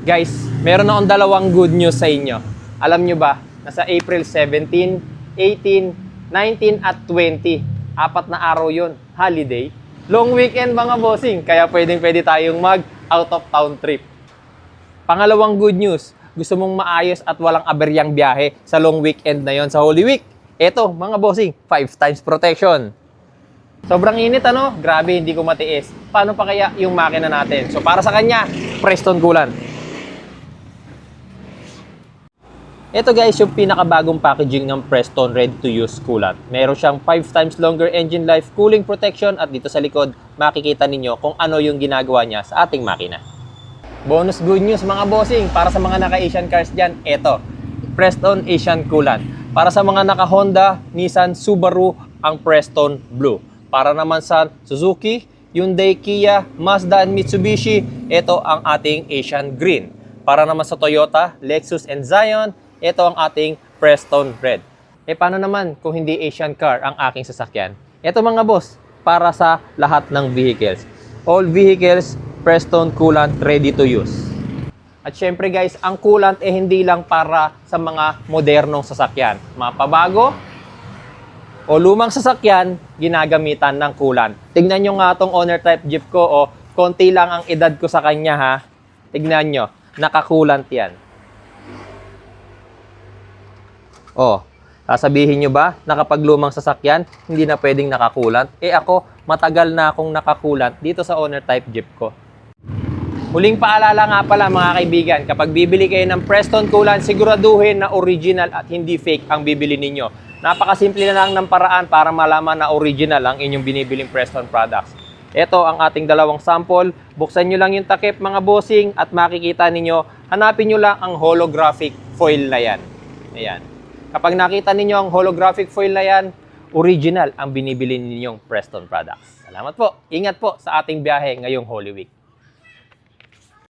Guys, meron akong dalawang good news sa inyo. Alam nyo ba, nasa April 17, 18, 19 at 20, apat na araw yon, holiday. Long weekend mga bossing, kaya pwede tayong mag out of town trip. Pangalawang good news, gusto mong maayos at walang aberyang biyahe sa long weekend na yon sa Holy Week. Eto mga bossing, 5 times protection. Sobrang init ano? Grabe, hindi ko matiis. Paano pa kaya yung makina natin? So para sa kanya, Preston Coolant. Ito guys, yung pinakabagong packaging ng Preston ready-to-use coolant. Meron siyang 5 times longer engine life, cooling protection, at dito sa likod, makikita ninyo kung ano yung ginagawa niya sa ating makina. Bonus good news mga bossing, para sa mga naka-Asian cars dyan, ito, Preston Asian Coolant. Para sa mga naka-Honda, Nissan, Subaru, ang Preston Blue. Para naman sa Suzuki, Hyundai, Kia, Mazda, and Mitsubishi, ito ang ating Asian Green. Para naman sa Toyota, Lexus, and Zion, ito ang ating Preston Red. Paano naman kung hindi Asian car ang aking sasakyan? Ito mga boss, para sa lahat ng vehicles. All vehicles, Preston Coolant ready to use. At syempre guys, ang coolant hindi lang para sa mga modernong sasakyan. Mapabago o lumang sasakyan, ginagamitan ng coolant. Tignan nyo nga itong owner type Jeep ko, konti lang ang edad ko sa kanya ha. Tignan nyo, naka-coolant yan. Sasabihin nyo ba na kapag lumang sasakyan, hindi na pwedeng nakakulant? Ako, matagal na akong nakakulant dito sa owner type Jeep ko. Huling paalala nga pala mga kaibigan, kapag bibili kayo ng Preston Coolant, siguraduhin na original at hindi fake ang bibili ninyo. Napakasimple na lang ng paraan para malaman na original ang inyong binibiling Preston products. Ito ang ating dalawang sample. Buksan nyo lang yung takip mga bossing at makikita ninyo, hanapin nyo lang ang holographic foil na yan. Ayan. Kapag nakita ninyo ang holographic foil na yan, original ang binibili ninyong Preston products. Salamat po. Ingat po sa ating biyahe ngayong Holy Week.